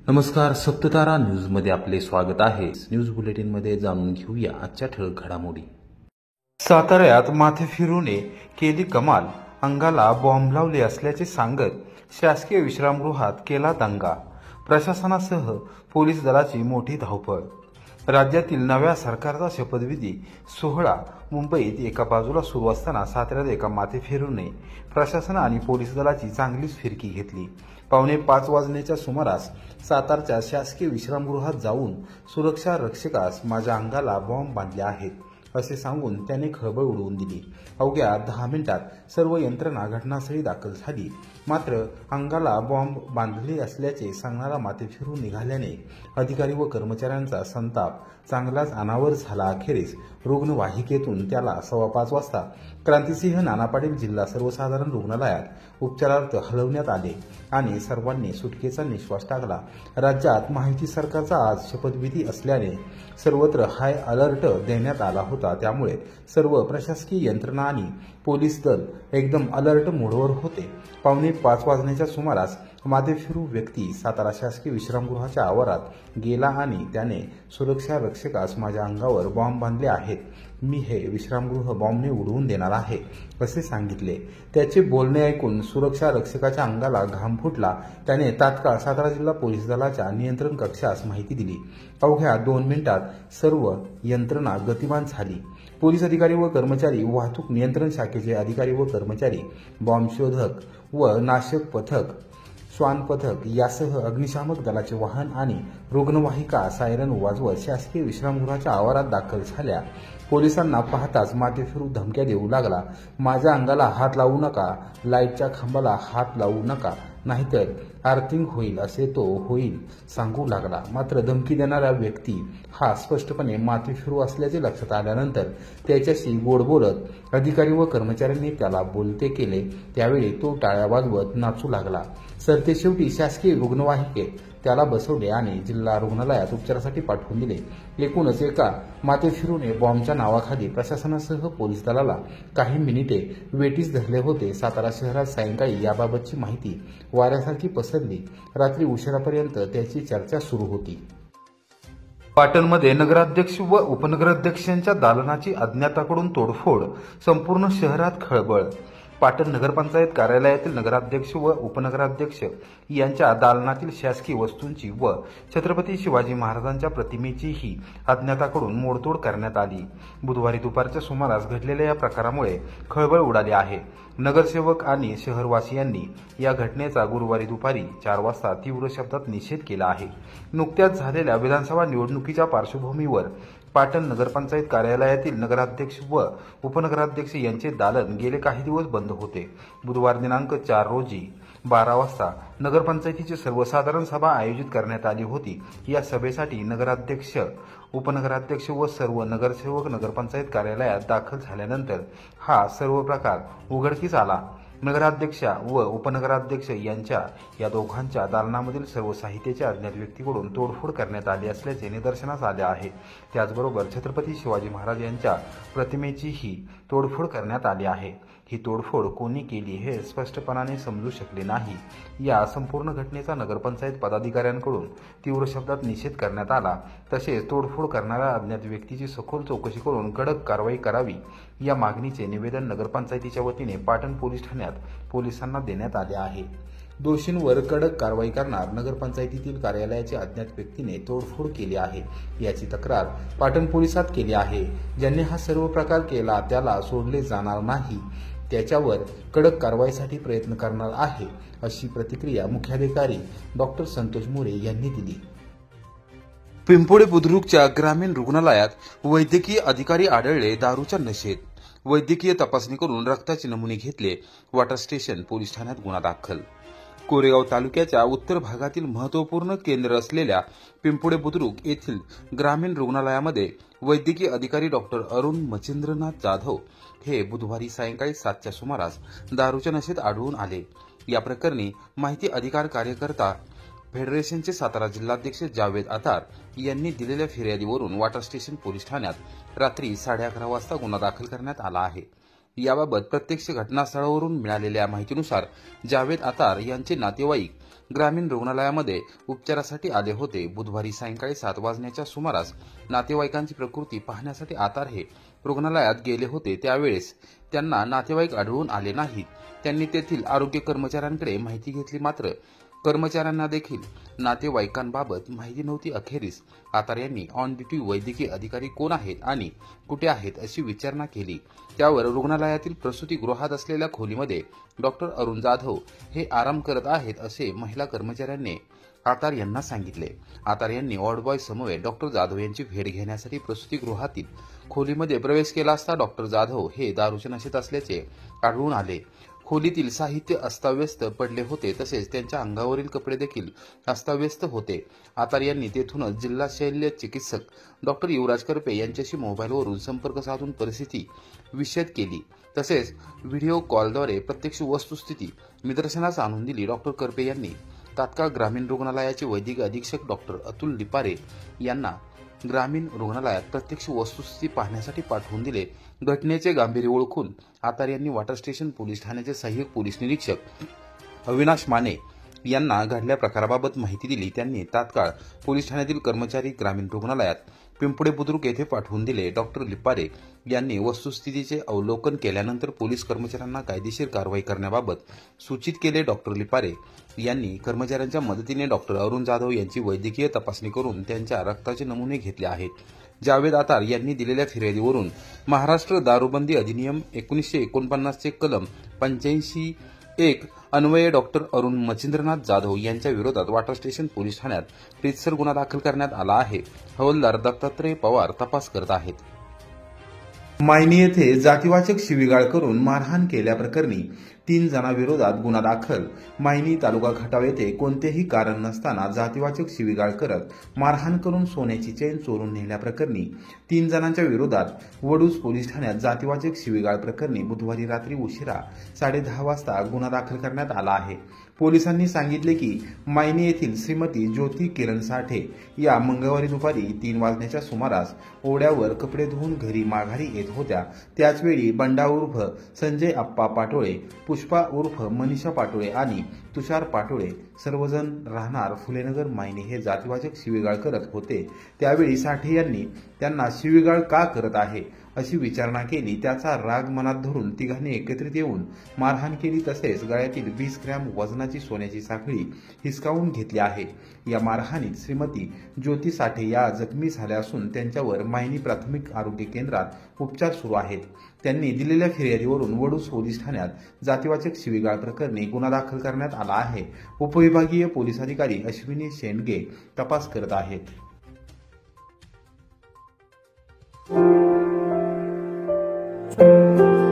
नमस्कार, सप्ततारा न्यूजमध्ये आपले स्वागत आहे। न्यूज बुलेटिनमध्ये जाणून घेऊया आजच्या ठळक घडामोडी। साताऱ्यात माथे फिरूने केली कमाल, अंगाला बॉम्ब लावले असल्याचे सांगत शासकीय विश्रामगृहात केला दंगा। प्रशासनासह पोलीस दलाची मोठी धावपळ। राज्यातील नव्या सरकारचा शपथविधी सोहळा मुंबईत एका बाजूला सुरू असताना साताऱ्यात एका माथे फिरूने प्रशासन आणि पोलीस दलाची चांगलीच फिरकी घेतली। 4:45 वाजण्याच्या सुमारास सातारच्या शासकीय विश्रामगृहात जाऊन सुरक्षा रक्षकास माझ्या अंगाला बॉम्ब बांधले आहेत असे सांगून त्याने खळबळ उडवून दिली। अवघ्या 10 मिनिटात सर्व यंत्रणा घटनास्थळी दाखल झाली। मात्र अंगाला बॉम्ब बांधले असल्याचे सांगणारा माथे फिरून निघाल्याने अधिकारी व कर्मचाऱ्यांचा संताप चांगलाच अनावर झाला। अखेरीस रुग्णवाहिकेतून त्याला 5:15 वाजता क्रांतिसिंह नाना पाटील जिल्हा सर्वसाधारण रुग्णालयात उपचारार्थ हलवण्यात आले आणि सर्वांनी सुटकेचा निश्वास टाकला। राज्यात महायुती सरकारचा आज शपथविधी असल्याने सर्वत्र हाय अलर्ट देण्यात आला होता। त्यामुळे सर्व प्रशासकीय यंत्रणा आणि पोलीस दल एकदम अलर्ट मोडवर होते। 4:45 वाजण्याच्या सुमारास माथेफिरू व्यक्ती सातारा शासकीय विश्रामगृहाच्या आवारात गेला आणि त्याने सुरक्षा रक्षकास माझ्या अंगावर बॉम्ब बांधले आहेत, मी हे विश्रामगृह बॉम्बने उडवून देणार आहे असे सांगितले। त्याचे बोलणे ऐकून सुरक्षा रक्षकाच्या अंगाला घाम फुटला। त्याने तात्काळ सातारा जिल्हा पोलीस दलाच्या नियंत्रण कक्षास माहिती दिली। अवघ्या 2 मिनिटात सर्व यंत्रणा गतिमान झाली। पोलीस अधिकारी व कर्मचारी, वाहतूक नियंत्रण शाखेचे अधिकारी व कर्मचारी, बॉम्बशोधक व नाशक पथक, श्वान पथक यासह अग्निशामक दलाचे वाहन आणि रुग्णवाहिका सायरन वाजवत शासकीय विश्रामगृहाच्या आवारात दाखल झाल्या। पोलिसांना पाहताच माथेफिरू धमक्या देऊ लागला। माझ्या अंगाला हात लावू नका, लाईटच्या खांबाला हात लावू नका, नाहीतर आर्थिंग होईल असे तो होईल सांगू लागला। मात्र धमकी देणारा व्यक्ती हा स्पष्टपणे माथेफिरू असल्याचे लक्षात आल्यानंतर त्याच्याशी गोड बोलत अधिकारी व कर्मचाऱ्यांनी त्याला बोलते केले। त्यावेळी तो टाळ्या वाजवत नाचू लागला। सरतेशेवटी शासकीय रुग्णवाहिकेत त्याला बसवले आणि जिल्हा रुग्णालयात उपचारासाठी पाठवून दिले। एकूणच एका माथेफिरूने बॉम्बच्या नावाखाली प्रशासनासह पोलीस दलाला काही मिनिटे वेठीस धरले होते। सातारा शहरात सायंकाळी याबाबतची माहिती वाऱ्यासारखी पसरली। रात्री उशिरापर्यंत त्याची चर्चा सुरू होती। पाटणमध्ये नगराध्यक्ष व उपनगराध्यक्षांच्या दालनाची अज्ञाताकडून तोडफोड, संपूर्ण शहरात खळबळ। पाटण नगरपंचायत कार्यालयातील नगराध्यक्ष व उपनगराध्यक्ष यांच्या दालनातील शासकीय वस्तूंची व छत्रपती शिवाजी महाराजांच्या प्रतिमेचीही अज्ञाताकडून मोडतोड करण्यात आली। बुधवारी दुपारच्या सुमारास घडलेल्या या प्रकारामुळे खळबळ उडाली आहे। नगरसेवक आणि शहरवासियांनी या घटनेचा गुरुवारी दुपारी 4 वाजता तीव्र शब्दात निषेध केला आहे। नुकत्याच झालेल्या विधानसभा निवडणुकीच्या पार्श्वभूमीवर पाटण नगरपंचायत कार्यालयातील नगराध्यक्ष व उपनगराध्यक्ष यांचे दालन गेले काही दिवस बंद होते। बुधवार दिनांक 4 रोजी 12 वाजता नगरपंचायतीची सर्वसाधारण सभा आयोजित करण्यात आली होती। या सभेसाठी नगराध्यक्ष, उपनगराध्यक्ष व सर्व नगरसेवक नगरपंचायत कार्यालयात दाखल झाल्यानंतर हा सर्व प्रकार उघडकीस आला। नगराध्यक्षा व उपनगराध्यक्ष यांच्या या दोघांच्या दालनामधील सर्व साहित्याचे अज्ञात व्यक्तीकडून तोडफोड करण्यात आली असल्याचे निदर्शनास आले आहे। त्याचबरोबर छत्रपती शिवाजी महाराज यांच्या प्रतिमेचीही तोडफोड करण्यात आली आहे। ही तोडफोड कोणी केली हे स्पष्टपणाने समजू शकले नाही। या संपूर्ण घटनेचा नगरपंचायत पदाधिकाऱ्यांकडून तीव्र शब्दात निषेध करण्यात आला। तसेच तोडफोड करणाऱ्या अज्ञात व्यक्तीची सखोल चौकशी करून कडक कारवाई करावी या मागणीचे निवेदन नगरपंचायतीच्या वतीने पाटण पोलीस ठाण्यात पोलिसांना देण्यात आले आहे। दोषींवर कडक कारवाई करणार, नगरपंचायतीतील कार्यालयाचे अज्ञात व्यक्तीने तोडफोड केली आहे याची तक्रार पाटण पोलिसात केली आहे। ज्यांनी हा सर्व प्रकार केला त्याला सोडले जाणार नाही, त्याच्यावर कडक कारवाईसाठी प्रयत्न करणार आहे अशी प्रतिक्रिया मुख्याधिकारी डॉक्टर संतोष मोरे यांनी दिली। पिंपोडे बुद्रुकच्या ग्रामीण रुग्णालयात वैद्यकीय अधिकारी आढळले दारूच्या नशेत। वैद्यकीय तपासणी करून रक्ताचे नमुने घेतले, वॉटर स्टेशन पोलीस ठाण्यात गुन्हा दाखल। कोरेगाव तालुक्याच्या उत्तर भागातील महत्त्वपूर्ण केंद्र असलेल्या पिंपोडे बुद्रुक येथील ग्रामीण रुग्णालयामध्ये वैद्यकीय अधिकारी डॉक्टर अरुण मच्छिंद्रनाथ जाधव हे बुधवारी सायंकाळी 7च्या सुमारास दारूच्या नशेत आढळून आले। या प्रकरणी माहिती अधिकार कार्यकर्ता फेडरेशनचे सातारा जिल्हाध्यक्ष जावेद अतार यांनी दिलेल्या फिर्यादीवरून वॉटर स्टेशन पोलीस ठाण्यात रात्री 11:30 वाजता गुन्हा दाखल करण्यात आला आहे। याबाबत प्रत्यक्ष घटनास्थळावरून मिळालेल्या माहितीनुसार जावेद अतार यांचे नातेवाईक ग्रामीण रुग्णालयामध्ये उपचारासाठी आले होते. बुधवारी सायंकाळी 7 वाजण्याच्या सुमारास नातेवाईकांची प्रकृती पाहण्यासाठी आतार रुग्णालयात गेले होते. त्यावेळेस त्यांना नातेवाईक आढळून आले नाहीत. त्यांनी तेथील आरोग्य कर्मचाऱ्यांकडे माहिती घेतली, मात्र कर्मचाऱ्यांना देखील नातेवाईकांबाबत माहिती नव्हती. अखेरीस आतार यांनी ऑन ड्युटी वैद्यकीय अधिकारी कोण आहेत आणि कुठे आहेत अशी विचारणा केली. त्यावर रुग्णालयातील प्रसूतीगृहात असलेल्या खोलीमध्ये डॉक्टर अरुण जाधव हे आराम करत आहेत असे महिला कर्मचाऱ्यांनी आतार यांना सांगितले. आतार यांनी वॉर्डबॉय समवेत डॉक्टर जाधव यांची भेट घेण्यासाठी प्रसूतीगृहातील खोलीमध्ये प्रवेश केला असता डॉक्टर जाधव हे दारूच्या नशेत असल्याचे आढळून आले. खोलीतील साहित्य अस्ताव्यस्त पडले होते, तसेच त्यांच्या अंगावरील कपडे देखील अस्ताव्यस्त होते. आतार यांनी तेथूनच जिल्हा शल्य चिकित्सक डॉक्टर युवराज करपे यांच्याशी मोबाईलवरून संपर्क साधून परिस्थिती विशद केली. तसेच व्हिडिओ कॉलद्वारे प्रत्यक्ष वस्तुस्थिती निदर्शनास आणून दिली. डॉक्टर करपे यांनी तात्काळ ग्रामीण रुग्णालयाचे वैद्यकीय अधीक्षक डॉक्टर अतुल लिपारे यांना ग्रामीण रुग्णालयात प्रत्यक्ष वस्तुस्थिती पाहण्यासाठी पाठवून दिले. घटनेचे गांभीर्य ओळखून आतार यांनी वॉटर स्टेशन पोलीस ठाण्याचे सहाय्यक पोलीस निरीक्षक अविनाश माने यांना घडलेल्या प्रकाराबाबत माहिती दिली. त्यांनी तात्काळ पोलीस ठाण्यातील कर्मचारी ग्रामीण रुग्णालयात पिंपळे बुद्रुक येथे पाठवून दिले. डॉक्टर लिपारे यांनी वस्तुस्थितीचे अवलोकन केल्यानंतर पोलीस कर्मचाऱ्यांना कायदेशीर कारवाई करण्याबाबत सूचित केले. डॉक्टर लिपारे यांनी कर्मचाऱ्यांच्या मदतीने डॉक्टर अरुण जाधव यांची वैद्यकीय तपासणी करून त्यांच्या रक्ताचे नमुने घेतले आहेत. जावेद आतार यांनी दिलेल्या फिर्यादीवरून महाराष्ट्र दारूबंदी अधिनियम 1949 चे कलम 85(1) अन्वये डॉक्टर अरुण मच्छिंद्रनाथ जाधव यांच्या विरोधात वॉटर स्टेशन पोलीस ठाण्यात रीतसर गुन्हा दाखल करण्यात आला आहे. हवालदार दत्तात्रय पवार तपास करत आहेत. मायनी येथे जातीवाचक शिवीगाळ करून मारहाण केल्याप्रकरणी 3 जणांविरोधात गुन्हा दाखल. मायनी तालुका खटाव येथे कोणतेही कारण नसताना जातीवाचक शिवीगाळ करत मारहाण करून सोन्याची चेन चोरून नेल्याप्रकरणी 3 जणांच्या विरोधात वडूज पोलीस ठाण्यात जातीवाचक शिवीगाळ प्रकरणी बुधवारी रात्री उशिरा 10:30 वाजता गुन्हा दाखल करण्यात आला आहे. पोलिसांनी सांगितले की मायनी येथील श्रीमती ज्योती किरण साठे या मंगळवारी दुपारी 3 वाजण्याच्या सुमारास ओढ्यावर कपडे धुवून घरी माघारी येत होत्या. त्याचवेळी बंडा उर्फ संजय आप्पा पाटोळे, पुष्पा उर्फ मनीषा पाटोळे आणि तुषार पाटोळे सर्वजण राहणार फुलेनगर मायनी हे जातीवाचक शिवीगाळ करत होते. त्यावेळी साठे यांनी त्यांना शिवीगाळ का करत आहे अशी विचारणा केली. त्याचा राग मनात धरून तिघांनी एकत्रित येऊन मारहाण केली. तसेच गळ्यातील 20 ग्रॅम वजनाची सोन्याची साखळी हिसकावून घेतली आहे. या मारहाणीत श्रीमती ज्योती साठे या जखमी झाल्या असून त्यांच्यावर मायनी प्राथमिक आरोग्य केंद्रात उपचार सुरू आहेत. त्यांनी दिलेल्या फिर्यादीवरून वडूज पोलीस ठाण्यात जातीवाचक शिवीगाळ प्रकरणी गुन्हा दाखल करण्यात आला आहे. उपविभागीय पोलीस अधिकारी अश्विनी शेंडगे तपास करत आहेत. Thank you.